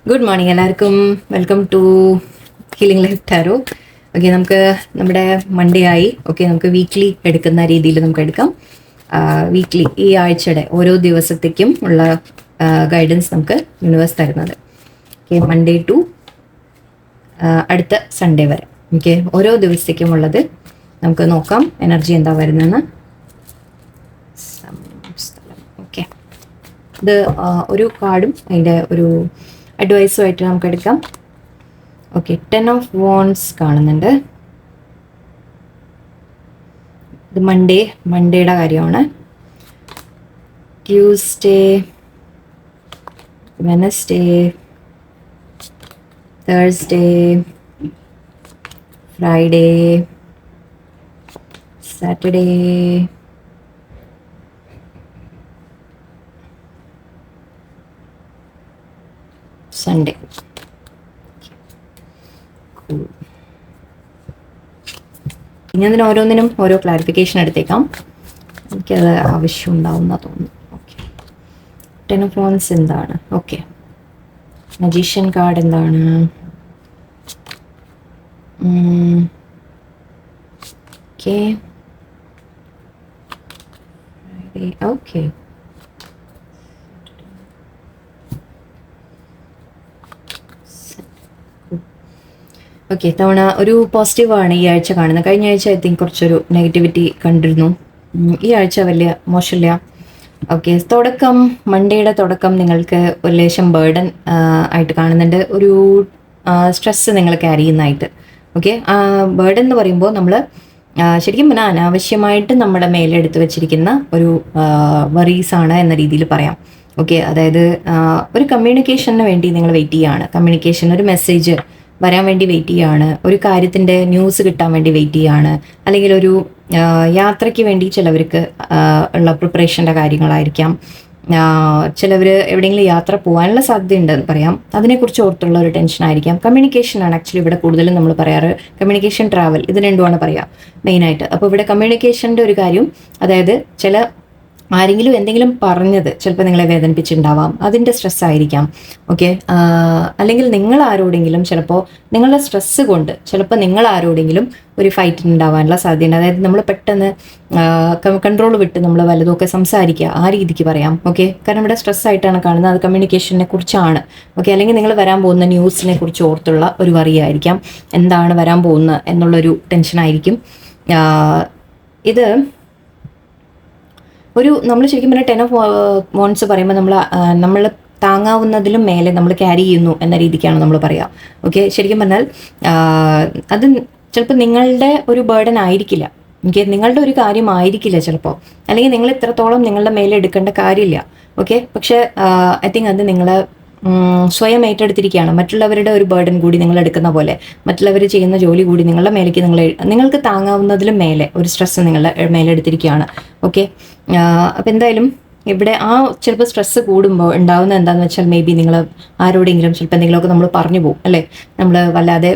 Good morning എല്ലാവർക്കും. Welcome to healing life tarot. Okay, നമുക്ക് നമ്മുടെ മൺഡേ ആയി. ഓക്കെ, നമുക്ക് വീക്ക്ലി എടുക്കുന്ന രീതിയിൽ നമുക്ക് എടുക്കാം. വീക്ക്ലി ഈ ആഴ്ചയുടെ ഓരോ ദിവസത്തേക്കും ഉള്ള ഗൈഡൻസ് നമുക്ക് യൂണിവേഴ്സ് തരുന്നത്. ഓക്കെ, മൺഡേ ടു അടുത്ത സൺഡേ വരെ. ഓക്കെ, ഓരോ ദിവസത്തേക്കും ഉള്ളത് നമുക്ക് നോക്കാം എനർജി എന്താ വരുന്നതെന്ന്. ഓക്കെ, ഇത് ഒരു കാർഡും അതിൻ്റെ ഒരു അഡ്വൈസുമായിട്ട് നമുക്ക് എടുക്കാം. ഓക്കെ, 10 ഓഫ് വോൺസ് കാണുന്നുണ്ട്. ഇത് മൺഡേയുടെ കാര്യമാണ്. Tuesday, Wednesday, Thursday, Friday, Saturday, Sunday. ഇനി അതിന് ഓരോന്നിനും ഓരോ ക്ലാരിഫിക്കേഷൻ എടുത്തേക്കാം. എനിക്കത് ആവശ്യം ഉണ്ടാവുന്ന തോന്നുന്നു. ഓക്കെ, 10 ഓഫ് വോൺസ് എന്താണ്? ഓക്കെ, മജീഷ്യൻ കാർഡ് എന്താണ്? Okay, okay, okay. തവണ ഒരു പോസിറ്റീവാണ് ഈ ആഴ്ച കാണുന്നത്. കഴിഞ്ഞ ആഴ്ച ഐ തിങ്ക് കുറച്ചൊരു നെഗറ്റിവിറ്റി കണ്ടിരുന്നു. ഈ ആഴ്ച വലിയ മോശമില്ല. ഓക്കെ, മൺഡേയുടെ തുടക്കം നിങ്ങൾക്ക് ഒരു ലേശം ബേർഡൻ ആയിട്ട് കാണുന്നുണ്ട്. ഒരു സ്ട്രെസ്സ് നിങ്ങൾ ക്യാരി ചെയ്യുന്നതായിട്ട്. ഓക്കെ, ബേർഡൻ എന്ന് പറയുമ്പോൾ നമ്മൾ ശരിക്കും പറഞ്ഞാൽ അനാവശ്യമായിട്ട് നമ്മുടെ മേലെടുത്ത് വെച്ചിരിക്കുന്ന ഒരു വറീസാണ് എന്ന രീതിയിൽ പറയാം. ഓക്കെ, അതായത് ഒരു കമ്മ്യൂണിക്കേഷന് വേണ്ടി നിങ്ങൾ വെയിറ്റ് ചെയ്യുകയാണ്. കമ്മ്യൂണിക്കേഷൻ, ഒരു മെസ്സേജ് വരാൻ വേണ്ടി വെയിറ്റ് ചെയ്യുകയാണ്. ഒരു കാര്യത്തിൻ്റെ ന്യൂസ് കിട്ടാൻ വേണ്ടി വെയിറ്റ് ചെയ്യുകയാണ്. അല്ലെങ്കിൽ ഒരു യാത്രയ്ക്ക് വേണ്ടി ചിലവർക്ക് ഉള്ള പ്രിപ്പറേഷൻ്റെ കാര്യങ്ങളായിരിക്കാം. ചിലവർ എവിടെയെങ്കിലും യാത്ര പോകാനുള്ള സാധ്യതയുണ്ടെന്ന് പറയാം. അതിനെക്കുറിച്ച് ഓർത്തുള്ള ഒരു ടെൻഷനായിരിക്കാം. കമ്മ്യൂണിക്കേഷനാണ് ആക്ച്വലി ഇവിടെ കൂടുതലും നമ്മൾ പറയാറ്. കമ്മ്യൂണിക്കേഷൻ, ട്രാവൽ, ഇത് രണ്ടുമാണ് പറയുക മെയിനായിട്ട്. അപ്പോൾ ഇവിടെ കമ്മ്യൂണിക്കേഷൻ്റെ ഒരു കാര്യം, അതായത് ആരെങ്കിലും എന്തെങ്കിലും പറഞ്ഞത് ചിലപ്പോൾ നിങ്ങളെ വേദനിപ്പിച്ചിട്ടുണ്ടാവാം. അതിൻ്റെ സ്ട്രെസ് ആയിരിക്കാം. ഓക്കെ, അല്ലെങ്കിൽ നിങ്ങൾ ആരോടെങ്കിലും ചിലപ്പോൾ നിങ്ങളുടെ സ്ട്രെസ്സ് കൊണ്ട് ചിലപ്പോൾ നിങ്ങൾ ആരോടെങ്കിലും ഒരു ഫൈറ്റ് ഉണ്ടാവാനുള്ള സാധ്യതയുണ്ട്. അതായത് നമ്മൾ പെട്ടെന്ന് കൺട്രോൾ വിട്ട് നമ്മൾ വല്ലതുമൊക്കെ സംസാരിക്കുക, ആ രീതിക്ക് പറയാം. ഓക്കെ, കാരണം ഇവിടെ സ്ട്രെസ്സായിട്ടാണ് കാണുന്നത്. അത് കമ്മ്യൂണിക്കേഷനെ കുറിച്ചാണ്. ഓക്കെ, അല്ലെങ്കിൽ നിങ്ങൾ വരാൻ പോകുന്ന ന്യൂസിനെ കുറിച്ച് ഓർത്തുള്ള ഒരു വറിയായിരിക്കാം. എന്താണ് വരാൻ പോകുന്നത് എന്നുള്ളൊരു ടെൻഷനായിരിക്കും. ഇത് നമ്മൾ ശരിക്കും പറഞ്ഞാൽ 10 ഓഫ് വോൺസ് പറയുമ്പോൾ നമ്മൾ താങ്ങാവുന്നതിലും മേലെ നമ്മൾ ക്യാരി ചെയ്യുന്നു എന്ന രീതിക്കാണ് നമ്മൾ പറയുക. ഓക്കെ, ശരിക്കും പറഞ്ഞാൽ അത് ചിലപ്പോൾ നിങ്ങളുടെ ഒരു ബേർഡൻ ആയിരിക്കില്ല. ഓക്കെ, നിങ്ങളുടെ ഒരു കാര്യമായിരിക്കില്ല ചിലപ്പോൾ, അല്ലെങ്കിൽ നിങ്ങൾ ഇത്രത്തോളം നിങ്ങളുടെ മേലെ എടുക്കേണ്ട കാര്യമില്ല. ഓക്കെ, പക്ഷേ ഐ തിങ്ക് അത് നിങ്ങൾ സ്വയം ഏറ്റെടുത്തിരിക്കുകയാണ്. മറ്റുള്ളവരുടെ ഒരു ബേർഡൻ കൂടി നിങ്ങൾ എടുക്കുന്ന പോലെ, മറ്റുള്ളവർ ചെയ്യുന്ന ജോലി കൂടി നിങ്ങളുടെ മേലേക്ക് നിങ്ങൾക്ക് താങ്ങാവുന്നതിലും മേലെ ഒരു സ്ട്രെസ് നിങ്ങളുടെ മേലെ എടുത്തിരിക്കുകയാണ്. ഓക്കെ, അപ്പം എന്തായാലും ഇവിടെ ചിലപ്പോൾ സ്ട്രെസ്സ് കൂടുമ്പോൾ ഉണ്ടാകുന്ന എന്താണെന്ന് വെച്ചാൽ, മേ ബി നിങ്ങൾ ആരോടെങ്കിലും ചിലപ്പോൾ എന്തെങ്കിലുമൊക്കെ നമ്മൾ പറഞ്ഞു പോകും അല്ലേ, നമ്മൾ വല്ലാതെ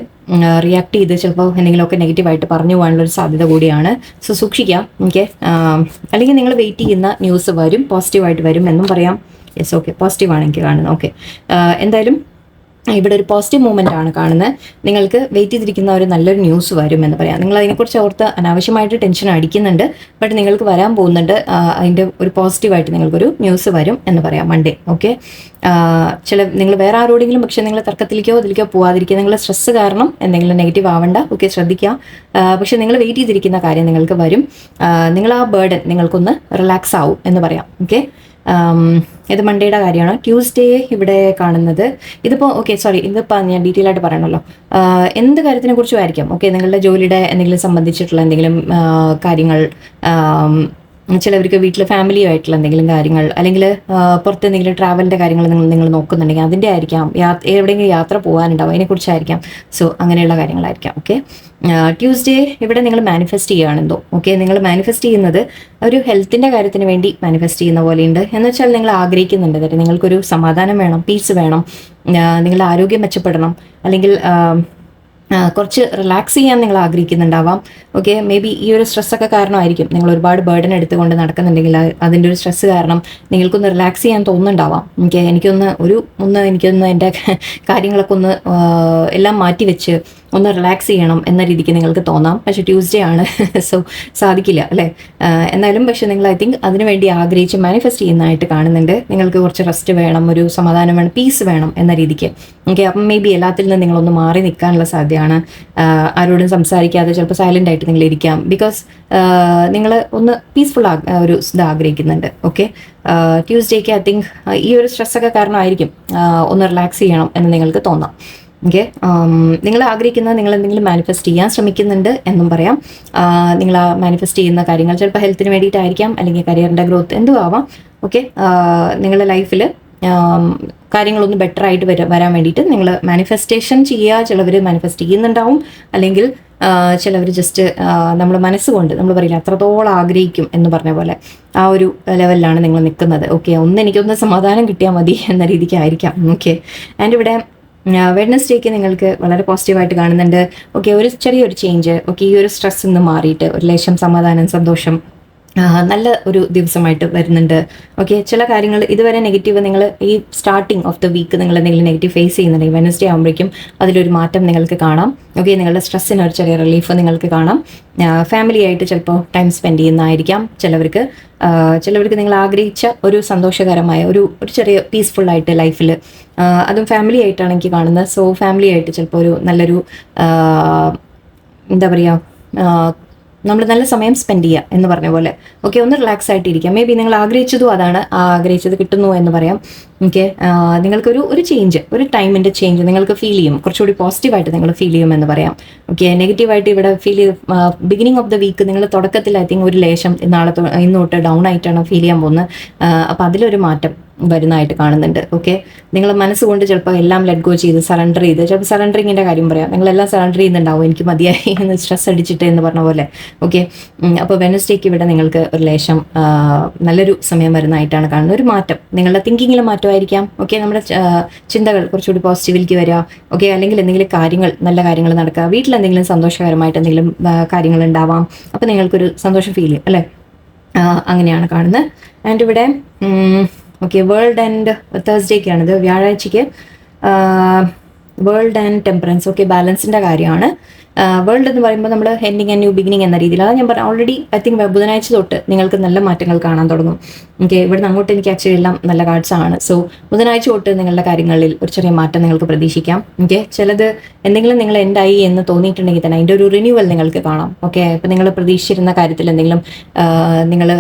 റിയാക്ട് ചെയ്ത് ചിലപ്പോൾ എന്തെങ്കിലുമൊക്കെ നെഗറ്റീവായിട്ട് പറഞ്ഞു പോകാനുള്ളൊരു സാധ്യത കൂടിയാണ്. സോ സൂക്ഷിക്കാം. ഓക്കെ, അല്ലെങ്കിൽ നിങ്ങൾ വെയിറ്റ് ചെയ്യുന്ന ന്യൂസ് വരും, പോസിറ്റീവായിട്ട് വരും എന്നും പറയാം. യെസ്, ഓക്കെ, പോസിറ്റീവാണ് എനിക്ക് കാണുന്നത്. ഓക്കെ, എന്തായാലും ഇവിടെ ഒരു പോസിറ്റീവ് മൂവ്മെൻ്റ് ആണ് കാണുന്നത്. നിങ്ങൾക്ക് വെയിറ്റ് ചെയ്തിരിക്കുന്ന ഒരു നല്ലൊരു ന്യൂസ് വരും എന്ന് പറയാം. നിങ്ങൾ അതിനെക്കുറിച്ച് ഓർത്ത് അനാവശ്യമായിട്ട് ടെൻഷൻ അടിക്കുന്നുണ്ട്, ബട്ട് നിങ്ങൾക്ക് വരാൻ പോകുന്നുണ്ട്. അതിൻ്റെ ഒരു പോസിറ്റീവായിട്ട് നിങ്ങൾക്കൊരു ന്യൂസ് വരും എന്ന് പറയാം മൺഡേ. ഓക്കെ, നിങ്ങൾ വേറെ ആരോടെങ്കിലും പക്ഷേ നിങ്ങൾ തർക്കത്തിലേക്കോ പോവാതിരിക്കുക. നിങ്ങളുടെ സ്ട്രെസ്സ് കാരണം എന്തെങ്കിലും നെഗറ്റീവ് ആവണ്ട. ഓക്കെ, ശ്രദ്ധിക്കുക. പക്ഷേ നിങ്ങൾ വെയിറ്റ് ചെയ്തിരിക്കുന്ന കാര്യം നിങ്ങൾക്ക് വരും. നിങ്ങൾ ആ ബേർഡൻ നിങ്ങൾക്കൊന്ന് റിലാക്സ് ആവും എന്ന് പറയാം. ഓക്കെ, ഇത് മൺഡേയുടെ കാര്യമാണ്. ട്യൂസ്ഡേ ഇവിടെ കാണുന്നത്, ഇതിപ്പോൾ ഇതിപ്പോൾ ഞാൻ ഡീറ്റെയിൽ ആയിട്ട് പറയണമല്ലോ. എന്ത് കാര്യത്തിനെ കുറിച്ചും ആയിരിക്കാം. ഓക്കെ, നിങ്ങളുടെ ജോലിയുടെ എന്തെങ്കിലും സംബന്ധിച്ചിട്ടുള്ള എന്തെങ്കിലും കാര്യങ്ങൾ, ചിലവർക്ക് വീട്ടിൽ ഫാമിലിയുമായിട്ടുള്ള എന്തെങ്കിലും കാര്യങ്ങൾ, അല്ലെങ്കിൽ പുറത്ത് എന്തെങ്കിലും ട്രാവലിൻ്റെ കാര്യങ്ങൾ നിങ്ങൾ നോക്കുന്നുണ്ടെങ്കിൽ അതിൻ്റെ ആയിരിക്കാം. എവിടെയെങ്കിലും യാത്ര പോകാനുണ്ടാവും, അതിനെക്കുറിച്ചായിരിക്കാം. സോ അങ്ങനെയുള്ള കാര്യങ്ങളായിരിക്കാം. ഓക്കെ, ട്യൂസ്ഡേ ഇവിടെ നിങ്ങൾ മാനിഫെസ്റ്റ് ചെയ്യുകയാണെന്തോ. ഓക്കെ, നിങ്ങൾ മാനിഫെസ്റ്റ് ചെയ്യുന്നത് ഒരു ഹെൽത്തിൻ്റെ കാര്യത്തിന് വേണ്ടി മാനിഫെസ്റ്റ് ചെയ്യുന്ന പോലെയുണ്ട്. എന്ന് വെച്ചാൽ നിങ്ങൾ ആഗ്രഹിക്കുന്നുണ്ട് അതായത് നിങ്ങൾക്കൊരു സമാധാനം വേണം, പീസ് വേണം, നിങ്ങളുടെ ആരോഗ്യം മെച്ചപ്പെടണം, അല്ലെങ്കിൽ കുറച്ച് റിലാക്സ് ചെയ്യാൻ നിങ്ങൾ ആഗ്രഹിക്കുന്നുണ്ടാവാം. ഓക്കെ, മേ ബി ഈ ഒരു സ്ട്രെസ്സൊക്കെ കാരണമായിരിക്കും നിങ്ങൾ ഒരുപാട് ബേർഡൻ എടുത്തുകൊണ്ട് നടക്കുന്നുണ്ടെങ്കിൽ അതിൻ്റെ ഒരു സ്ട്രെസ്സ് കാരണം നിങ്ങൾക്കൊന്ന് റിലാക്സ് ചെയ്യാൻ തോന്നുന്നുണ്ടാവാം. എനിക്കൊന്ന് എൻ്റെ കാര്യങ്ങളൊക്കെ ഒന്ന് എല്ലാം മാറ്റി വെച്ച് ഒന്ന് റിലാക്സ് ചെയ്യണം എന്ന രീതിക്ക് നിങ്ങൾക്ക് തോന്നാം. പക്ഷേ ട്യൂസ്ഡേ ആണ്, സോ സാധിക്കില്ല അല്ലേ. എന്നാലും പക്ഷേ നിങ്ങൾ ഐ തിങ്ക് അതിനുവേണ്ടി ആഗ്രഹിച്ച് മാനിഫെസ്റ്റ് ചെയ്യുന്നതായിട്ട് കാണുന്നുണ്ട്. നിങ്ങൾക്ക് കുറച്ച് റെസ്റ്റ് വേണം, ഒരു സമാധാനം വേണം, പീസ് വേണം എന്ന രീതിക്ക്. ഓക്കെ, അപ്പം മേ ബി എല്ലാത്തിൽ നിന്ന് നിങ്ങളൊന്ന് മാറി നിൽക്കാനുള്ള സാധ്യതയാണ്. ആരോടും സംസാരിക്കാതെ ചിലപ്പോൾ സൈലൻ്റ് ആയിട്ട് നിങ്ങൾ ഇരിക്കാം. ബിക്കോസ് നിങ്ങൾ ഒന്ന് പീസ്ഫുൾ ഒരു ഇത് ആഗ്രഹിക്കുന്നുണ്ട്. ഓക്കെ, ട്യൂസ്ഡേക്ക് ഐ തിങ്ക് ഈ ഒരു സ്ട്രെസ്സൊക്കെ കാരണമായിരിക്കും ഒന്ന് റിലാക്സ് ചെയ്യണം എന്ന് നിങ്ങൾക്ക് തോന്നാം. ഓക്കെ, നിങ്ങൾ ആഗ്രഹിക്കുന്നത് നിങ്ങൾ എന്തെങ്കിലും മാനിഫെസ്റ്റ് ചെയ്യാൻ ശ്രമിക്കുന്നുണ്ട് എന്നും പറയാം. നിങ്ങൾ ആ മാനിഫെസ്റ്റ് ചെയ്യുന്ന കാര്യങ്ങൾ ചിലപ്പോൾ ഹെൽത്തിന് വേണ്ടിയിട്ടായിരിക്കാം, അല്ലെങ്കിൽ കരിയറിൻ്റെ ഗ്രോത്ത് എന്തും ആവാം. ഓക്കെ, നിങ്ങളുടെ ലൈഫിൽ കാര്യങ്ങളൊന്ന് ബെറ്റർ ആയിട്ട് വരാൻ വേണ്ടിയിട്ട് നിങ്ങൾ മാനിഫെസ്റ്റേഷൻ ചെയ്യുക. ചിലവർ മാനിഫെസ്റ്റ് ചെയ്യുന്നുണ്ടാവും, അല്ലെങ്കിൽ ചിലവർ ജസ്റ്റ് നമ്മൾ മനസ്സുകൊണ്ട് നമ്മൾ പറയില്ല അത്രത്തോളം ആഗ്രഹിക്കും എന്ന് പറഞ്ഞ പോലെ ആ ഒരു ലെവലിലാണ് നിങ്ങൾ നിൽക്കുന്നത്. ഓക്കെ, എനിക്കൊന്ന് സമാധാനം കിട്ടിയാൽ മതി എന്ന രീതിക്കായിരിക്കാം. ഓക്കെ, ആൻഡ് ഇവിടെ വെഡ്നസ്ഡേക്ക് നിങ്ങൾക്ക് വളരെ പോസിറ്റീവായിട്ട് കാണുന്നുണ്ട്. ഓക്കെ, ഒരു ചെറിയൊരു ചേഞ്ച്. ഓക്കെ, ഈ ഒരു സ്ട്രെസ് നിന്ന് മാറിയിട്ട് ഒരു ലേശം സമാധാനം, സന്തോഷം, നല്ല ഒരു ദിവസമായിട്ട് വരുന്നുണ്ട്. ഓക്കെ, ചില കാര്യങ്ങൾ ഇതുവരെ നെഗറ്റീവ് നിങ്ങൾ ഈ സ്റ്റാർട്ടിങ് ഓഫ് ദ വീക്ക് നിങ്ങൾ എന്തെങ്കിലും നെഗറ്റീവ് ഫേസ് ചെയ്യുന്നുണ്ടെങ്കിൽ വെനസ്ഡേ ആകുമ്പോഴേക്കും അതിലൊരു മാറ്റം നിങ്ങൾക്ക് കാണാം. ഓക്കെ, നിങ്ങളുടെ സ്ട്രെസ്സിന് ഒരു ചെറിയ റിലീഫ് നിങ്ങൾക്ക് കാണാം. ഫാമിലി ആയിട്ട് ചിലപ്പോൾ ടൈം സ്പെൻഡ് ചെയ്യുന്നതായിരിക്കാം ചിലവർക്ക്. നിങ്ങൾ ആഗ്രഹിച്ച ഒരു സന്തോഷകരമായ ഒരു ചെറിയ പീസ്ഫുള്ളായിട്ട് ലൈഫിൽ, അതും ഫാമിലി ആയിട്ടാണ് എനിക്ക് കാണുന്നത്. സോ ഫാമിലി ആയിട്ട് ചിലപ്പോൾ ഒരു നല്ലൊരു എന്താ പറയുക, നമ്മൾ നല്ല സമയം സ്പെൻഡ് ചെയ്യുക എന്ന് പറഞ്ഞ പോലെ. ഓക്കെ, ഒന്ന് റിലാക്സ് ആയിട്ടിരിക്കുക. മേ ബി നിങ്ങൾ ആഗ്രഹിച്ചതും അതാണ്, ആഗ്രഹിച്ചത് കിട്ടുന്നു എന്ന് പറയാം. ഓക്കെ, നിങ്ങൾക്കൊരു ചേഞ്ച്, ഒരു ടൈമിൻ്റെ ചേഞ്ച് നിങ്ങൾക്ക് ഫീൽ ചെയ്യും. കുറച്ചുകൂടി പോസിറ്റീവായിട്ട് നിങ്ങൾ ഫീൽ ചെയ്യുമെന്ന് പറയാം. ഓക്കെ, നെഗറ്റീവായിട്ട് ഇവിടെ ഫീൽ ചെയ്ത് ബിഗിനിങ് ഓഫ് ദ വീക്ക് നിങ്ങൾ തുടക്കത്തിൽ ഐ തിങ്ക് ഒരു ലേശം ഇന്ന് തൊട്ട് ഡൗൺ ആയിട്ടാണ് ഫീൽ ചെയ്യാൻ പോകുന്നത്. അപ്പോൾ അതിലൊരു മാറ്റം വരുന്നതായിട്ട് കാണുന്നുണ്ട്. ഓക്കെ, നിങ്ങൾ മനസ്സുകൊണ്ട് ചിലപ്പോൾ എല്ലാം ലെറ്റ് ഗോ ചെയ്ത് സറണ്ടർ ചെയ്ത്, ചിലപ്പോൾ സറണ്ടറിങ്ങിൻ്റെ കാര്യം പറയാം, നിങ്ങളെല്ലാം സറണ്ടർ ചെയ്യുന്നുണ്ടാവും. എനിക്ക് മതിയായി എന്ന് സ്ട്രെസ് അടിച്ചിട്ട് എന്ന് പറഞ്ഞ പോലെ. ഓക്കെ, അപ്പോൾ വെനസ്ഡേക്ക് ഇവിടെ നിങ്ങൾക്ക് ഒരു ലേശം നല്ലൊരു സമയം വരുന്നതായിട്ടാണ് കാണുന്നത്. ഒരു മാറ്റം, നിങ്ങളുടെ തിങ്കിങ്ങിൽ മാറ്റമായിരിക്കാം. ഓക്കെ, നമ്മുടെ ചിന്തകൾ കുറച്ചുകൂടി പോസിറ്റിവിലേക്ക് വരിക. ഓക്കെ, അല്ലെങ്കിൽ എന്തെങ്കിലും കാര്യങ്ങൾ, നല്ല കാര്യങ്ങൾ നടക്കുക, വീട്ടിൽ എന്തെങ്കിലും സന്തോഷകരമായിട്ട് എന്തെങ്കിലും കാര്യങ്ങൾ ഉണ്ടാവാം. അപ്പോൾ നിങ്ങൾക്കൊരു സന്തോഷം ഫീൽ ചെയ്യും അല്ലേ. അങ്ങനെയാണ് കാണുന്നത്. ആൻഡ് ഇവിടെ ഓക്കെ, വേൾഡ് ആൻഡ് തേഴ്സ്ഡേക്കാണിത്, വ്യാഴാഴ്ചയ്ക്ക് വേൾഡ് ആൻഡ് ടെമ്പറൻസ്. ഓക്കെ, ബാലൻസിൻ്റെ കാര്യമാണ്. വേൾഡ് എന്ന് പറയുമ്പോൾ നമ്മൾ എൻഡിങ് ആൻഡ് ന്യൂ ബിഗിനിങ് എന്ന രീതിയിൽ, അതാണ് ഞാൻ പറഞ്ഞു ഓൾറെഡി. ഐ തിങ്ക് ബുധനാഴ്ച തൊട്ട് നിങ്ങൾക്ക് നല്ല മാറ്റങ്ങൾ കാണാൻ തുടങ്ങും. ഓക്കെ, ഇവിടുന്ന് അങ്ങോട്ട് എനിക്ക് ആക്ച്വലി എല്ലാം നല്ല കാർഡ്സ് ആണ്. സോ ബുധനാഴ്ച തൊട്ട് നിങ്ങളുടെ കാര്യങ്ങളിൽ ഒരു ചെറിയ മാറ്റം നിങ്ങൾക്ക് പ്രതീക്ഷിക്കാം. ഓക്കെ, ചിലത് എന്തെങ്കിലും നിങ്ങൾ എൻഡായി എന്ന് തോന്നിയിട്ടുണ്ടെങ്കിൽ തന്നെ അതിൻ്റെ ഒരു റിന്യൂവൽ നിങ്ങൾക്ക് കാണാം. ഓക്കെ, ഇപ്പം നിങ്ങൾ പ്രതീക്ഷിച്ചിരുന്ന കാര്യത്തിൽ എന്തെങ്കിലും നിങ്ങൾ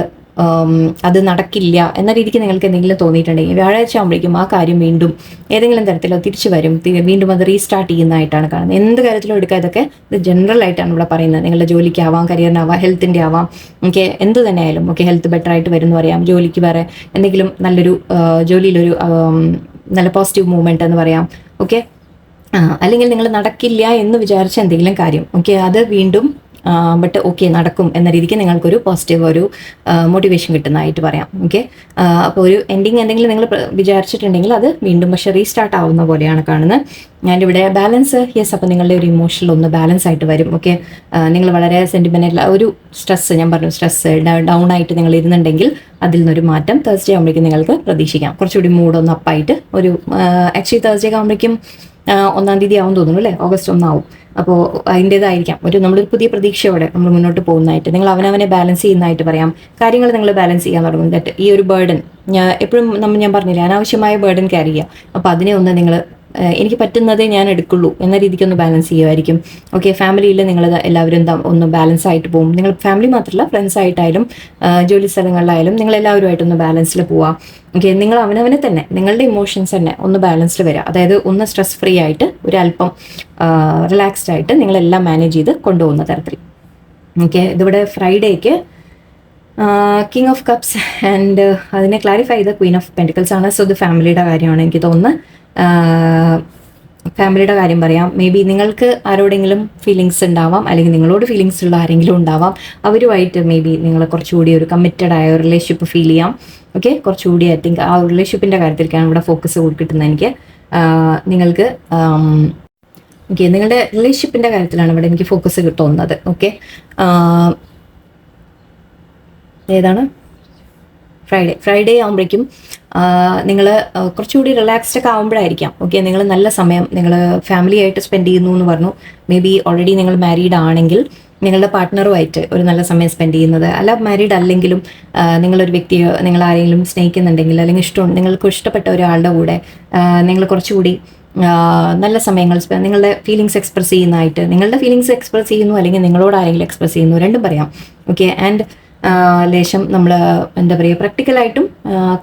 അത് നടക്കില്ല എന്ന രീതിക്ക് നിങ്ങൾക്ക് എന്തെങ്കിലും തോന്നിയിട്ടുണ്ടെങ്കിൽ വ്യാഴാഴ്ച ആകുമ്പോഴേക്കും ആ കാര്യം വീണ്ടും ഏതെങ്കിലും തരത്തിലോ തിരിച്ചു വരും, വീണ്ടും അത് റീസ്റ്റാർട്ട് ചെയ്യുന്നതായിട്ടാണ് കാണുന്നത്. എന്ത് കാര്യത്തിലും എടുക്കുക, ഇതൊക്കെ ഇത് ജനറൽ ആയിട്ടാണ് ഇവിടെ പറയുന്നത്. നിങ്ങളുടെ ജോലിക്കാവാം, കരിയറിനാവാം, ഹെൽത്തിൻ്റെ ആവാം. ഓക്കെ, എന്ത് തന്നെ ആയാലും ഓക്കെ, ഹെൽത്ത് ബെറ്റർ ആയിട്ട് വരും എന്ന് പറയാം. ജോലിക്ക് വേറെ എന്തെങ്കിലും നല്ലൊരു ജോലിയിലൊരു നല്ല പോസിറ്റീവ് മൂവ്മെൻറ്റ് എന്ന് പറയാം. ഓക്കെ, അല്ലെങ്കിൽ നിങ്ങൾ നടക്കില്ല എന്ന് വിചാരിച്ച എന്തെങ്കിലും കാര്യം ഓക്കെ, അത് വീണ്ടും ബട്ട് ഓക്കെ നടക്കും എന്ന രീതിക്ക് നിങ്ങൾക്കൊരു പോസിറ്റീവ് ഒരു മോട്ടിവേഷൻ കിട്ടുന്നതായിട്ട് പറയാം. ഓക്കെ, അപ്പോൾ ഒരു എൻഡിങ് എന്തെങ്കിലും നിങ്ങൾ വിചാരിച്ചിട്ടുണ്ടെങ്കിൽ അത് വീണ്ടും പക്ഷേ റീസ്റ്റാർട്ട് ആവുന്ന പോലെയാണ് കാണുന്നത്. ഞാനിവിടെ ബാലൻസ്, യെസ്, അപ്പോൾ നിങ്ങളുടെ ഒരു ഇമോഷണൽ ഒന്ന് ബാലൻസ് ആയിട്ട് വരും. ഓക്കെ, നിങ്ങൾ വളരെ സെൻറ്റിമെൻ്റൽ ഒരു സ്ട്രെസ്സ്, ഞാൻ പറഞ്ഞു സ്ട്രെസ്സ് ഡൗൺ ആയിട്ട് നിങ്ങൾ ഇരുന്നുണ്ടെങ്കിൽ അതിൽ നിന്നൊരു മാറ്റം തേഴ്സ്ഡേ ആകുമ്പോഴേക്കും നിങ്ങൾക്ക് പ്രതീക്ഷിക്കാം. കുറച്ചുകൂടി മൂഡൊന്ന് അപ്പായിട്ട് ഒരു ആക്ച്വലി തേഴ്സ്ഡേ ആകുമ്പോഴേക്കും 1-ാം തീയതി ആവും തോന്നുന്നു അല്ലേ, ഓഗസ്റ്റ് 1 ആവും. അപ്പോൾ അതിൻ്റേതായിരിക്കാം നമ്മളൊരു പുതിയ പ്രതീക്ഷയോടെ നമ്മൾ മുന്നോട്ട് പോകുന്നതായിട്ട്, നിങ്ങൾ അവനവനെ ബാലൻസ് ചെയ്യുന്നതായിട്ട് പറയാം. കാര്യങ്ങൾ നിങ്ങൾ ബാലൻസ് ചെയ്യാൻ തുടങ്ങും. ദാറ്റ് ഈ ഒരു ബേർഡൻ എപ്പോഴും ഞാൻ പറഞ്ഞില്ലേ, അനാവശ്യമായ ബേർഡൻ ക്യാരി ചെയ്യുക. അപ്പോൾ അതിനെ ഒന്ന് നിങ്ങൾ എനിക്ക് പറ്റുന്നതേ ഞാൻ എടുക്കുള്ളൂ എന്ന രീതിക്കൊന്ന് ബാലൻസ് ചെയ്യുമായിരിക്കും. ഓക്കെ, ഫാമിലിയിൽ നിങ്ങൾ എല്ലാവരും ഒന്ന് ബാലൻസ് ആയിട്ട് പോകും. നിങ്ങൾ ഫാമിലി മാത്രമല്ല ഫ്രണ്ട്സ് ആയിട്ടായാലും ജോലി സ്ഥലങ്ങളിലായാലും നിങ്ങൾ എല്ലാവരുമായിട്ടൊന്ന് ബാലൻസിൽ പോവാം. ഓക്കെ, നിങ്ങൾ അവനവനെ തന്നെ നിങ്ങളുടെ ഇമോഷൻസ് തന്നെ ഒന്ന് ബാലൻസ്ഡ് വരിക. അതായത് ഒന്ന് സ്ട്രെസ് ഫ്രീ ആയിട്ട് ഒരു അല്പം റിലാക്സ്ഡ് ആയിട്ട് നിങ്ങളെല്ലാം മാനേജ് ചെയ്ത് കൊണ്ടുപോകുന്ന തരത്തിൽ. ഓക്കെ, ഇതിവിടെ ഫ്രൈഡേക്ക് കിങ് ഓഫ് കപ്സ് ആൻഡ് അതിനെ ക്ലാരിഫൈ ചെയ്ത ക്വീൻ ഓഫ് പെൻറ്റിക്കിൾസ് ആണ്. സോ ഇത് ഫാമിലിയുടെ കാര്യമാണ് എനിക്ക് തോന്നുന്നത്. ഫാമിലിയുടെ കാര്യം പറയാം. മേ ബി നിങ്ങൾക്ക് ആരോടെങ്കിലും ഫീലിങ്സ് ഉണ്ടാവാം, അല്ലെങ്കിൽ നിങ്ങളോട് ഫീലിങ്സ് ഉള്ള ആരെങ്കിലും ഉണ്ടാവാം. അവരുമായിട്ട് മേ ബി നിങ്ങൾ കുറച്ചുകൂടി ഒരു കമ്മിറ്റഡ് ആയ ഒരു റിലേഷൻഷിപ്പ് ഫീൽ ചെയ്യാം. ഓക്കെ, കുറച്ചുകൂടി ഐ തിങ്ക് ആ റിലേഷൻഷിപ്പിൻ്റെ കാര്യത്തിലേക്കാണ് ഇവിടെ ഫോക്കസ് കിട്ടുന്നത് എനിക്ക്. നിങ്ങൾക്ക് ഓക്കെ, നിങ്ങളുടെ റിലേഷൻഷിപ്പിന്റെ കാര്യത്തിലാണ് ഇവിടെ എനിക്ക് ഫോക്കസ് കിട്ടുന്നത്. ഓക്കെ, ഏതാണ് ഫ്രൈഡേ ആകുമ്പോഴേക്കും നിങ്ങൾ കുറച്ചുകൂടി റിലാക്സ്ഡ് ഒക്കെ ആകുമ്പോഴായിരിക്കാം. ഓക്കെ, നിങ്ങൾ നല്ല സമയം നിങ്ങൾ ഫാമിലി ആയിട്ട് സ്പെൻഡ് ചെയ്യുന്നു എന്ന് പറഞ്ഞു. മേ ബി ഓൾറെഡി നിങ്ങൾ മാരീഡ് ആണെങ്കിൽ നിങ്ങളുടെ പാർട്ട്ണറുമായിട്ട് ഒരു നല്ല സമയം സ്പെൻഡ് ചെയ്യുന്നത്, അല്ല മാരീഡ് അല്ലെങ്കിലും നിങ്ങളൊരു വ്യക്തിയെ നിങ്ങൾ ആരെങ്കിലും സ്നേഹിക്കുന്നുണ്ടെങ്കിൽ അല്ലെങ്കിൽ നിങ്ങൾക്ക് ഇഷ്ടപ്പെട്ട ഒരാളുടെ കൂടെ നിങ്ങൾ കുറച്ചുകൂടി നല്ല സമയങ്ങൾ നിങ്ങളുടെ ഫീലിങ്സ് എക്സ്പ്രസ് ചെയ്യുന്നതായിട്ട്, നിങ്ങളുടെ ഫീലിങ്സ് എക്സ്പ്രസ് ചെയ്യുന്നു അല്ലെങ്കിൽ നിങ്ങളോട് ആരെങ്കിലും എക്സ്പ്രസ് ചെയ്യുന്നു, രണ്ടും പറയാം. ഓക്കെ, ആൻഡ് ലേശം നമ്മൾ എന്താ പറയുക പ്രാക്ടിക്കലായിട്ടും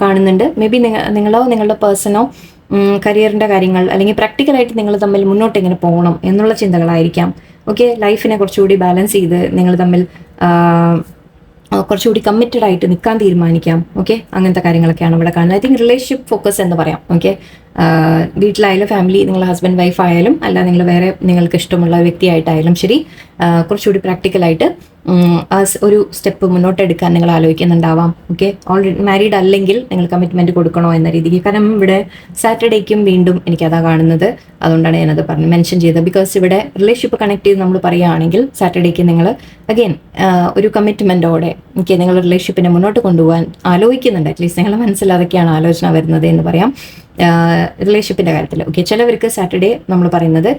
കാണുന്നുണ്ട്. മേ ബി നിങ്ങളോ നിങ്ങളുടെ പേഴ്സണോ കരിയറിൻ്റെ കാര്യങ്ങൾ അല്ലെങ്കിൽ പ്രാക്ടിക്കലായിട്ട് നിങ്ങൾ തമ്മിൽ മുന്നോട്ട് എങ്ങനെ പോകണം എന്നുള്ള ചിന്തകളായിരിക്കാം. ഓക്കെ, ലൈഫിനെ കുറച്ചുകൂടി ബാലൻസ് ചെയ്ത് നിങ്ങൾ തമ്മിൽ കുറച്ചുകൂടി കമ്മിറ്റഡ് ആയിട്ട് നിൽക്കാൻ തീരുമാനിക്കാം. ഓക്കെ, അങ്ങനത്തെ കാര്യങ്ങളൊക്കെയാണ് ഇവിടെ കാണുന്നത്. ഐ തിങ്ക് റിലേഷൻഷിപ്പ് ഫോക്കസ് എന്ന് പറയാം. ഓക്കെ, വീട്ടിലായാലും ഫാമിലി, നിങ്ങൾ ഹസ്ബൻഡ് വൈഫ് ആയാലും അല്ല നിങ്ങൾ വേറെ നിങ്ങൾക്ക് ഇഷ്ടമുള്ള വ്യക്തിയായിട്ടായാലും ശരി, കുറച്ചുകൂടി പ്രാക്ടിക്കലായിട്ട് ഒരു സ്റ്റെപ്പ് മുന്നോട്ട് എടുക്കാൻ നിങ്ങൾ ആലോചിക്കുന്നുണ്ടാവാം. ഓക്കെ, ഓൾറെഡി മാരീഡ് അല്ലെങ്കിൽ നിങ്ങൾ കമ്മിറ്റ്മെന്റ് കൊടുക്കണോ എന്ന രീതിക്ക്. കാരണം ഇവിടെ സാറ്റർഡേക്കും വീണ്ടും എനിക്കതാ കാണുന്നത്, അതുകൊണ്ടാണ് ഞാനത് മെൻഷൻ ചെയ്തത്. ബിക്കോസ് ഇവിടെ റിലേഷൻഷിപ്പ് കണക്ട് ചെയ്ത് നമ്മൾ പറയുകയാണെങ്കിൽ സാറ്റർഡേക്ക് നിങ്ങൾ അഗെയിൻ ഒരു കമ്മിറ്റ്മെന്റോടെ ഓക്കെ നിങ്ങൾ റിലേഷൻഷിപ്പിനെ മുന്നോട്ട് കൊണ്ടുപോകാൻ ആലോചിക്കുന്നുണ്ട്. അറ്റ്ലീസ്റ്റ് നിങ്ങളുടെ മനസ്സിൽ അതൊക്കെയാണ് ആലോചന വരുന്നത് എന്ന് പറയാം റിലേഷൻഷിപ്പിൻ്റെ കാര്യത്തിൽ. ഓക്കെ, ചിലവർക്ക് സാറ്റർഡേ നമ്മൾ പറയുന്നത്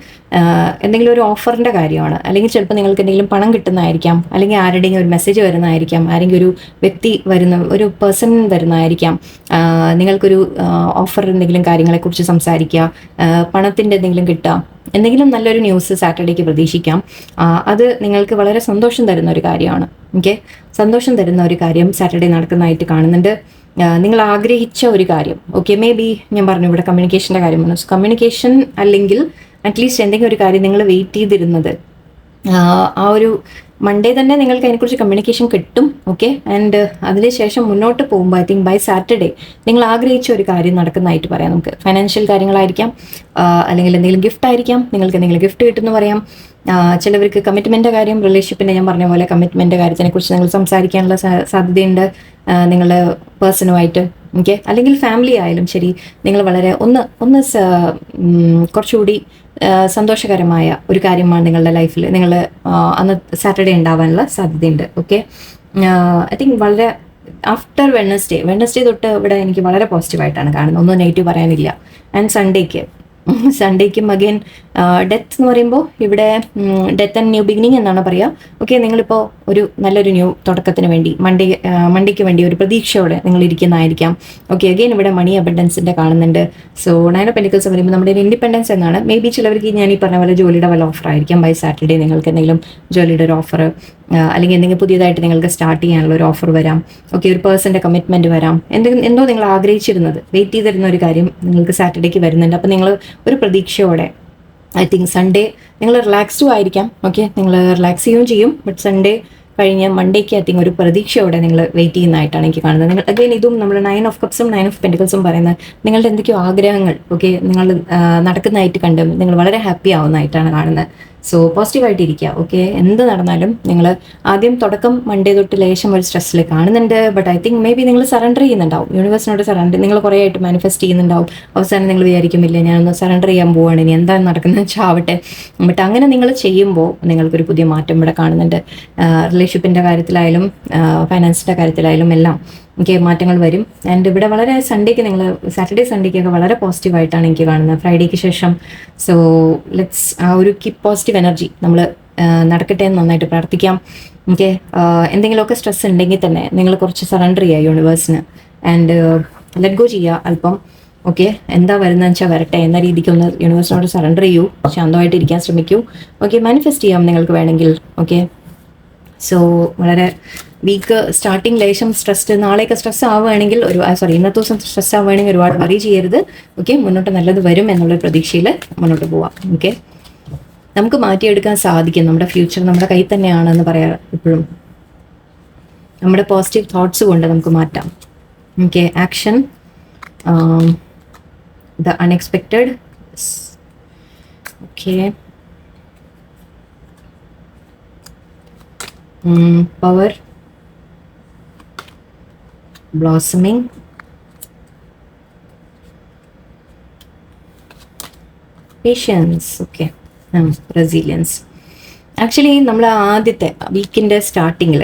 എന്തെങ്കിലും ഒരു ഓഫറിൻ്റെ കാര്യമാണ്, അല്ലെങ്കിൽ ചിലപ്പോൾ നിങ്ങൾക്ക് എന്തെങ്കിലും പണം കിട്ടുന്നതായിരിക്കാം, അല്ലെങ്കിൽ ആരുടെയെങ്കിലും ഒരു മെസ്സേജ് വരുന്നതായിരിക്കാം, ആരെങ്കിലും ഒരു വ്യക്തി ഒരു പേഴ്സൺ വരുന്നതായിരിക്കാം, നിങ്ങൾക്കൊരു ഓഫർ എന്തെങ്കിലും കാര്യങ്ങളെക്കുറിച്ച് സംസാരിക്കുക, പണത്തിൻ്റെ എന്തെങ്കിലും കിട്ടുക, എന്തെങ്കിലും നല്ലൊരു ന്യൂസ് സാറ്റർഡേക്ക് പ്രതീക്ഷിക്കാം. അത് നിങ്ങൾക്ക് വളരെ സന്തോഷം തരുന്ന ഒരു കാര്യമാണ്. ഓക്കെ, സന്തോഷം തരുന്ന ഒരു കാര്യം സാറ്റർഡേ നടക്കുന്നതായിട്ട് കാണുന്നുണ്ട്. നിങ്ങൾ ആഗ്രഹിച്ച ഒരു കാര്യം. ഓക്കെ, മേ ബി ഞാൻ പറഞ്ഞു ഇവിടെ കമ്മ്യൂണിക്കേഷൻ്റെ കാര്യമാണ്. കമ്മ്യൂണിക്കേഷൻ അല്ലെങ്കിൽ അറ്റ്ലീസ്റ്റ് എന്തെങ്കിലും ഒരു കാര്യം നിങ്ങൾ വെയിറ്റ് ചെയ്തിരുന്നത് ആ ഒരു മൺഡേ തന്നെ നിങ്ങൾക്ക് അതിനെക്കുറിച്ച് കമ്മ്യൂണിക്കേഷൻ കിട്ടും. ഓക്കെ, ആൻഡ് അതിനുശേഷം മുന്നോട്ട് പോകുമ്പോൾ ഐ തിങ്ക് ബൈ സാറ്റർഡേ നിങ്ങൾ ആഗ്രഹിച്ച ഒരു കാര്യം നടക്കുന്നതായിട്ട് പറയാം. നമുക്ക് ഫൈനാൻഷ്യൽ കാര്യങ്ങളായിരിക്കാം, അല്ലെങ്കിൽ എന്തെങ്കിലും ഗിഫ്റ്റ് ആയിരിക്കാം, നിങ്ങൾക്ക് എന്തെങ്കിലും ഗിഫ്റ്റ് കിട്ടുമെന്ന് പറയാം. ചിലവർക്ക് കമ്മിറ്റ്മെൻ്റ് കാര്യം, റിലേഷൻഷിപ്പിനെ ഞാൻ പറഞ്ഞ പോലെ കമ്മിറ്റ്മെൻ്റ് കാര്യത്തിനെ കുറിച്ച് നിങ്ങൾ സംസാരിക്കാനുള്ള സാധ്യതയുണ്ട് നിങ്ങളുടെ പേഴ്സണുമായിട്ട്. ഓക്കെ, അല്ലെങ്കിൽ ഫാമിലി ആയാലും ശരി, നിങ്ങൾ വളരെ ഒന്ന് കുറച്ചുകൂടി സന്തോഷകരമായ ഒരു കാര്യമാണ് നിങ്ങളുടെ ലൈഫിൽ നിങ്ങൾ അന്ന് സാറ്റർഡേ ഉണ്ടാവാനുള്ള സാധ്യതയുണ്ട്. ഓക്കെ, ഐ തിങ്ക് വളരെ ആഫ്റ്റർ വെഡ്നസ്ഡേ തൊട്ട് ഇവിടെ എനിക്ക് വളരെ പോസിറ്റീവായിട്ടാണ് കാണുന്നത്, ഒന്നും നെഗറ്റീവ് പറയാനില്ല. ആൻഡ് സൺഡേക്കും അഗെയിൻ ഡെത്ത് എന്ന് പറയുമ്പോൾ ഇവിടെ ഡെത്ത് ആൻഡ് ന്യൂ ബിഗിനിങ് എന്നാണ് പറയുക. ഓക്കെ, നിങ്ങളിപ്പോൾ ഒരു നല്ലൊരു ന്യൂ തുടക്കത്തിന് വേണ്ടി മണ്ടേക്ക് വേണ്ടി ഒരു പ്രതീക്ഷയോടെ നിങ്ങൾ ഇരിക്കുന്നതായിരിക്കാം. ഓക്കെ, അഗെയിൻ ഇവിടെ മണി അബൻഡൻസിൻ്റെ കാണുന്നുണ്ട്. സോ 9 of Pentacles പറയുമ്പോൾ നമ്മുടെ ഒരു ഇൻഡിപെൻഡൻസ് എന്നാണ്. മേ ബി ചിലവർക്ക് ഞാൻ ഈ പറഞ്ഞ പോലെ ജോലിയുടെ വല്ല ഓഫർ ആയിരിക്കാം. ബൈ സാറ്റർഡേ നിങ്ങൾക്ക് എന്തെങ്കിലും ജോലിയുടെ ഒരു ഓഫർ, അല്ലെങ്കിൽ എന്തെങ്കിലും പുതിയതായിട്ട് നിങ്ങൾക്ക് സ്റ്റാർട്ട് ചെയ്യാനുള്ള ഒരു ഓഫർ വരാം. ഓക്കെ, ഒരു പേഴ്സൻ്റെ കമ്മിറ്റ്മെൻറ്റ് വരാം. എന്തോ നിങ്ങൾ ആഗ്രഹിച്ചിരുന്നത്, വെയിറ്റ് ചെയ്തിരുന്ന ഒരു കാര്യം നിങ്ങൾക്ക് സാറ്റർഡേക്ക് വരുന്നുണ്ട്. അപ്പോൾ നിങ്ങൾ ഒരു പ്രതീക്ഷയോടെ ഐ തിങ്ക് സൺഡേ നിങ്ങൾ റിലാക്സ്ഡും ആയിരിക്കാം. ഓക്കെ, നിങ്ങൾ റിലാക്സ് ചെയ്യുകയും ചെയ്യും. ബട്ട് സൺഡേ കഴിഞ്ഞ് മണ്ടേക്ക് ഐ തിങ്ക് ഒരു പ്രതീക്ഷയോടെ നിങ്ങൾ വെയിറ്റ് ചെയ്യുന്നതായിട്ടാണ് എനിക്ക് കാണുന്നത്. നിങ്ങൾ അഗൈൻ ഇതും നമ്മൾ 9 of Cups 9 of Pentacles പറയുന്നത് നിങ്ങളുടെ എന്തൊക്കെയോ ആഗ്രഹങ്ങൾ ഓക്കെ നിങ്ങൾ നടക്കുന്നതായിട്ട് കണ്ട് നിങ്ങൾ വളരെ ഹാപ്പി ആവുന്നതായിട്ടാണ് കാണുന്നത്. സോ പോസിറ്റീവായിട്ടിരിക്കുക. ഓക്കെ, എന്ത് നടന്നാലും നിങ്ങൾ ആദ്യം തുടക്കം മൺഡേ തൊട്ട് ലേശം ഒരു സ്ട്രെസ്സിൽ കാണുന്നുണ്ട്. But I think may be നിങ്ങൾ സറണ്ടർ ചെയ്യുന്നുണ്ടാവും, യൂണിവേഴ്സിനോട് നിങ്ങൾ കുറേ ആയിട്ട് മാനിഫെസ്റ്റ് ചെയ്യുന്നുണ്ടാവും. അവസാനം നിങ്ങൾ വിചാരിക്കുമില്ല ഞാനൊന്ന് സറണ്ടർ ചെയ്യാൻ പോവുകയാണ്, ഇനി എന്താണ് നടക്കുന്നത് വെച്ചാവട്ടെ. ബട്ട് അങ്ങനെ നിങ്ങൾ ചെയ്യുമ്പോൾ നിങ്ങൾക്കൊരു പുതിയ മാറ്റം ഇവിടെ കാണുന്നുണ്ട്. റിലേഷൻഷിപ്പിൻ്റെ കാര്യത്തിലായാലും ഫൈനാൻസിൻ്റെ കാര്യത്തിലായാലും എല്ലാം എനിക്ക് മാറ്റങ്ങൾ വരും. ആൻഡ് ഇവിടെ വളരെ സാറ്റർഡേ സൺഡേക്കൊക്കെ വളരെ പോസിറ്റീവായിട്ടാണ് എനിക്ക് കാണുന്നത് ഫ്രൈഡേക്ക് ശേഷം. സോ ലെറ്റ്സ് ആ ഒരു കീപ് പോസിറ്റീവ് എനർജി നമ്മൾ നടക്കട്ടെ എന്ന് നന്നായിട്ട് പ്രാർത്ഥിക്കാം. ഓക്കെ, എന്തെങ്കിലുമൊക്കെ സ്ട്രെസ് ഉണ്ടെങ്കിൽ തന്നെ നിങ്ങൾ കുറച്ച് സറണ്ടർ ചെയ്യുക യൂണിവേഴ്സിന് ആൻഡ് ലെറ്റ് ഗോ ചെയ്യുക അല്പം. ഓക്കെ, എന്താ വരുന്നതെന്ന് വെച്ചാൽ വരട്ടെ എന്ന രീതിക്ക് ഒന്ന് യൂണിവേഴ്സിനോട് സറണ്ടർ ചെയ്യൂ, ശാന്തമായിട്ട് ഇരിക്കാൻ ശ്രമിക്കൂ. ഓക്കെ, മാനിഫെസ്റ്റ് ചെയ്യാം നിങ്ങൾക്ക് വേണമെങ്കിൽ. ഓക്കെ, സോ വളരെ വീക്ക് സ്റ്റാർട്ടിങ് ലേശം സ്ട്രെസ്ഡ്, നാളെയൊക്കെ സ്ട്രെസ് ആവുകയാണെങ്കിൽ ഇന്നത്തെ ദിവസം സ്ട്രെസ് ആവുകയാണെങ്കിൽ ഒരുപാട് വറി ചെയ്യരുത്. ഓക്കെ, മുന്നോട്ട് നല്ലത് വരും എന്നുള്ള പ്രതീക്ഷയിൽ മുന്നോട്ട് പോവാം. ഓക്കെ, നമുക്ക് മാറ്റിയെടുക്കാൻ സാധിക്കും. നമ്മുടെ ഫ്യൂച്ചർ നമ്മുടെ കയ്യിൽ തന്നെയാണെന്ന് പറയാം എപ്പോഴും. നമ്മുടെ പോസിറ്റീവ് തോട്ട്സ് കൊണ്ട് നമുക്ക് മാറ്റാം. Okay, action, the unexpected. Okay, power, blossoming, patience. Okay, resilience. Actually നമ്മൾ ആദ്യത്തെ വീക്കിൻ്റെ സ്റ്റാർട്ടിങ്ങിൽ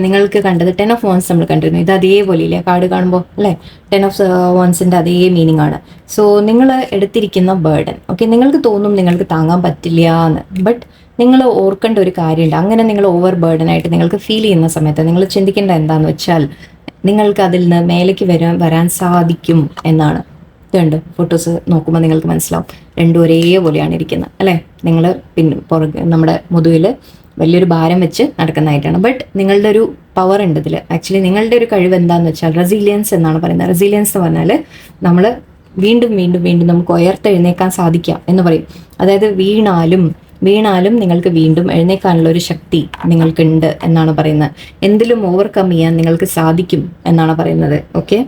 നിങ്ങൾക്ക് കണ്ടത് 10 of Wands നമ്മൾ കണ്ടിരുന്നു. ഇത് അതേപോലെ ഇല്ലേ കാർഡ് കാണുമ്പോൾ അല്ലേ, 10 of Wandsൻ്റെ അതേ മീനിങ് ആണ്. സോ നിങ്ങൾ എടുത്തിരിക്കുന്ന ബേർഡൻ, നിങ്ങൾക്ക് തോന്നും നിങ്ങൾക്ക് താങ്ങാൻ പറ്റില്ല എന്ന്. ബട്ട് നിങ്ങൾ ഓർക്കേണ്ട ഒരു കാര്യമുണ്ട്. അങ്ങനെ നിങ്ങൾ ഓവർ ബേർഡനായിട്ട് നിങ്ങൾക്ക് ഫീൽ ചെയ്യുന്ന സമയത്ത് നിങ്ങൾ ചിന്തിക്കേണ്ട എന്താണെന്ന് വെച്ചാൽ നിങ്ങൾക്ക് അതിൽ നിന്ന് മേലേക്ക് വരാൻ സാധിക്കും എന്നാണ്. ഇതുണ്ട്, ഫോട്ടോസ് നോക്കുമ്പോൾ നിങ്ങൾക്ക് മനസ്സിലാവും, രണ്ടും ഒരേപോലെയാണ് ഇരിക്കുന്നത് അല്ലേ. നിങ്ങൾ പുറകെ നമ്മുടെ മുതുകിൽ വലിയൊരു ഭാരം വെച്ച് നടക്കുന്നതായിട്ടാണ്. ബട്ട് നിങ്ങളുടെ ഒരു പവർ ഉണ്ട് ഇതിൽ. ആക്ച്വലി നിങ്ങളുടെ ഒരു കഴിവ് എന്താണെന്ന് വെച്ചാൽ റെസിലിയൻസ് എന്നാണ് പറയുന്നത്. റെസിലിയൻസ് എന്ന് പറഞ്ഞാൽ നമ്മൾ വീണ്ടും വീണ്ടും വീണ്ടും നമുക്ക് ഉയർത്തെഴുന്നേക്കാൻ സാധിക്കാം എന്ന് പറയും. അതായത് വീണാലും നിങ്ങൾക്ക് വീണ്ടും എഴുന്നേക്കാനുള്ള ഒരു ശക്തി നിങ്ങൾക്കുണ്ട് എന്നാണ് പറയുന്നത്. എന്തിലും ഓവർകം ചെയ്യാൻ നിങ്ങൾക്ക് സാധിക്കും എന്നാണ് പറയുന്നത്. ഓക്കെ,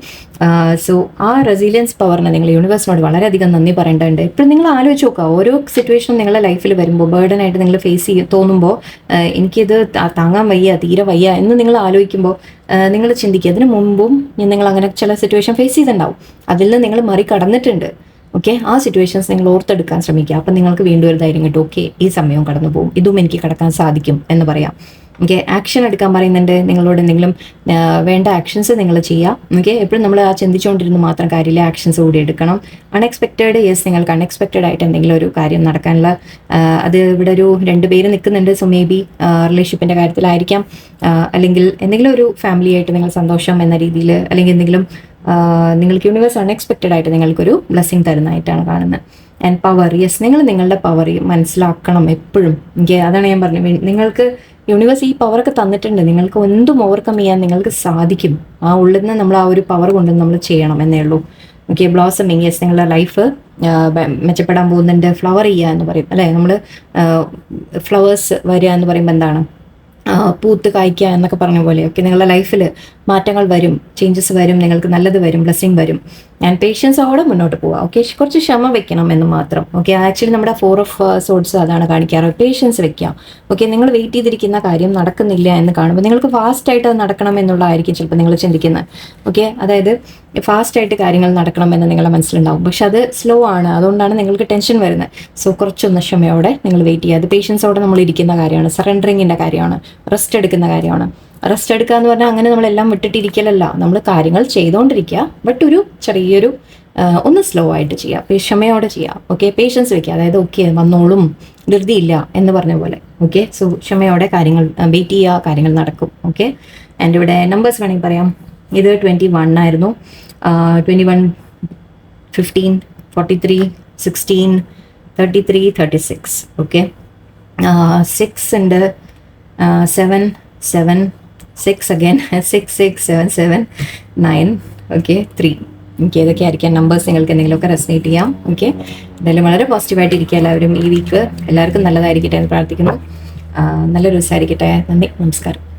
സോ ആ റെസിലിയൻസ് പവറിനെ നിങ്ങൾ യൂണിവേഴ്സിനോട് വളരെയധികം നന്ദി പറയേണ്ടതുണ്ട്. ഇപ്പോഴും നിങ്ങൾ ആലോചിച്ച് നോക്കുക, ഓരോ സിറ്റുവേഷനും നിങ്ങളുടെ ലൈഫിൽ വരുമ്പോൾ ബേർഡനായിട്ട് നിങ്ങൾ ഫേസ് തോന്നുമ്പോൾ എനിക്കിത് താങ്ങാൻ വയ്യ, തീരെ വയ്യ എന്ന് നിങ്ങൾ ആലോചിക്കുമ്പോൾ നിങ്ങൾ ചിന്തിക്കുക, അതിന് മുമ്പും നിങ്ങൾ അങ്ങനെ ചില സിറ്റുവേഷൻ ഫേസ് ചെയ്തിട്ടുണ്ടാവും. അതിൽ നിന്ന് നിങ്ങൾ മറികടന്നിട്ടുണ്ട്. ഓക്കെ, ആ സിറ്റുവേഷൻസ് നിങ്ങൾ ഓർത്തെടുക്കാൻ ശ്രമിക്കുക. അപ്പം നിങ്ങൾക്ക് വീണ്ടും ഒരു ധൈര്യം കിട്ടും, ഓക്കെ ഈ സമയവും കടന്നു പോകും, ഇതും എനിക്ക് കടക്കാൻ സാധിക്കും എന്ന് പറയാം. ഓക്കെ, ആക്ഷൻ എടുക്കാൻ പറയുന്നുണ്ട് നിങ്ങളോട്. എന്തെങ്കിലും വേണ്ട ആക്ഷൻസ് നിങ്ങൾ ചെയ്യാം. ഓക്കെ, എപ്പോഴും നമ്മൾ ചിന്തിച്ചുകൊണ്ടിരുന്ന് മാത്രം കാര്യമില്ല, ആക്ഷൻസ് കൂടി എടുക്കണം. അൺഎക്സ്പെക്റ്റഡ്, യെസ്, നിങ്ങൾക്ക് അൺഎക്സ്പെക്റ്റഡ് ആയിട്ട് എന്തെങ്കിലും ഒരു കാര്യം നടക്കാനുള്ള അത് ഇവിടെ ഒരു 2 പേര് നിൽക്കുന്നുണ്ട്. സോ മേ ബി റിലേഷൻഷിപ്പിൻ്റെ കാര്യത്തിലായിരിക്കാം, അല്ലെങ്കിൽ എന്തെങ്കിലും ഒരു ഫാമിലി ആയിട്ട് നിങ്ങൾ സന്തോഷം എന്ന രീതിയിൽ, അല്ലെങ്കിൽ എന്തെങ്കിലും നിങ്ങൾക്ക് യൂണിവേഴ്സ് അൺഎക്സ്പെക്റ്റഡ് ആയിട്ട് നിങ്ങൾക്കൊരു ബ്ലെസ്സിങ് തരുന്നതായിട്ടാണ് കാണുന്നത്. ആൻഡ് പവർ, യെസ്, നിങ്ങൾ നിങ്ങളുടെ പവർ മനസ്സിലാക്കണം എപ്പോഴും. എനിക്ക് അതാണ് ഞാൻ പറഞ്ഞത്, നിങ്ങൾക്ക് യൂണിവേഴ്സ് ഈ പവറൊക്കെ തന്നിട്ടുണ്ട്. നിങ്ങൾക്ക് എന്തും ഓവർകം ചെയ്യാൻ നിങ്ങൾക്ക് സാധിക്കും. ആ ഉള്ളിൽ നിന്ന് നമ്മൾ ആ ഒരു പവർ കൊണ്ട് നമ്മൾ ചെയ്യണം എന്നേ ഉള്ളൂ. ഓക്കെ, ബ്ലോസമിങ്, യെസ്, നിങ്ങളുടെ ലൈഫ് മെച്ചപ്പെടാൻ പോകുന്നുണ്ട്. ഫ്ലവർ ചെയ്യുക എന്ന് പറയും അല്ലേ, നമ്മൾ ഫ്ലവേഴ്സ് വരിക എന്ന് പറയുമ്പോൾ എന്താണ്, പൂത്ത് കായ്ക്കുക എന്നൊക്കെ പറഞ്ഞ പോലെ. ഓക്കെ, നിങ്ങളുടെ ലൈഫിൽ മാറ്റങ്ങൾ വരും, ചേഞ്ചസ് വരും, നിങ്ങൾക്ക് നല്ലത് വരും, ബ്ലെസ്സിങ് വരും. ആൻഡ് പേഷ്യൻസോടെ മുന്നോട്ട് പോവുക. ഓക്കെ, കുറച്ച് ക്ഷമ വെക്കണം എന്ന് മാത്രം. ഓക്കെ, ആക്ച്വലി നമ്മുടെ 4 of Swords അതാണ് കാണിക്കാറ്, പേഷ്യൻസ് വെക്കുക. ഓക്കെ, നിങ്ങൾ വെയിറ്റ് ചെയ്തിരിക്കുന്ന കാര്യം നടക്കുന്നില്ല എന്ന് കാണുമ്പോൾ നിങ്ങൾക്ക് ഫാസ്റ്റായിട്ട് അത് നടക്കണം എന്നുള്ളതായിരിക്കും ചിലപ്പോൾ നിങ്ങൾ ചിന്തിക്കുന്നത്. ഓക്കെ, അതായത് ഫാസ്റ്റായിട്ട് കാര്യങ്ങൾ നടക്കണമെന്ന് നിങ്ങളുടെ മനസ്സിലുണ്ടാവും. പക്ഷെ അത് സ്ലോ ആണ്, അതുകൊണ്ടാണ് നിങ്ങൾക്ക് ടെൻഷൻ വരുന്നത്. സോ കുറച്ചൊന്ന് ക്ഷമയോടെ നിങ്ങൾ വെയിറ്റ് ചെയ്യുക. അത് പേഷ്യൻസോടെ നമ്മൾ ഇരിക്കുന്ന കാര്യമാണ്, സറണ്ടറിങ്ങിൻ്റെ കാര്യമാണ്, റെസ്റ്റ് എടുക്കുന്ന കാര്യമാണ്. റെസ്റ്റ് എടുക്കുക എന്ന് പറഞ്ഞാൽ അങ്ങനെ നമ്മളെല്ലാം വിട്ടിട്ടിരിക്കലല്ല, നമ്മൾ കാര്യങ്ങൾ ചെയ്തുകൊണ്ടിരിക്കുക. ബട്ട് ഒരു ചെറിയൊരു ഒന്ന് സ്ലോ ആയിട്ട് ചെയ്യുക, ക്ഷമയോടെ ചെയ്യുക. ഓക്കെ, പേഷ്യൻസ് വെക്കുക. അതായത് ഓക്കെ വന്നോളും, ധൃതിയില്ല എന്ന് പറഞ്ഞ പോലെ. ഓക്കെ, സോ ക്ഷമയോടെ കാര്യങ്ങൾ വെയിറ്റ് ചെയ്യുക, കാര്യങ്ങൾ നടക്കും. ഓക്കെ, ആൻഡ് ഇവിടെ നമ്പേഴ്സ് വേണമെങ്കിൽ പറയാം. ഇത് 21 ആയിരുന്നു, 21, 15, 43, 16, 33, 36. ഓക്കെ, 6 ഉണ്ട്, 7, 7, 6 again, 6, 6, 7, 7, 9, ഓക്കെ, 3. ഓക്കെ, ഇതൊക്കെ ആയിരിക്കാം നമ്പേഴ്സ്. നിങ്ങൾക്ക് എന്തെങ്കിലുമൊക്കെ റെസനേറ്റ് ചെയ്യാം. ഓക്കെ, എന്തായാലും വളരെ പോസിറ്റീവായിട്ട് ഇരിക്കുക എല്ലാവരും. ഈ വീക്ക് എല്ലാവർക്കും നല്ലതായിരിക്കട്ടെ എന്ന് പ്രാർത്ഥിക്കുന്നു. നല്ലൊരു ദിവസമായിരിക്കട്ടെ. നന്ദി, നമസ്കാരം.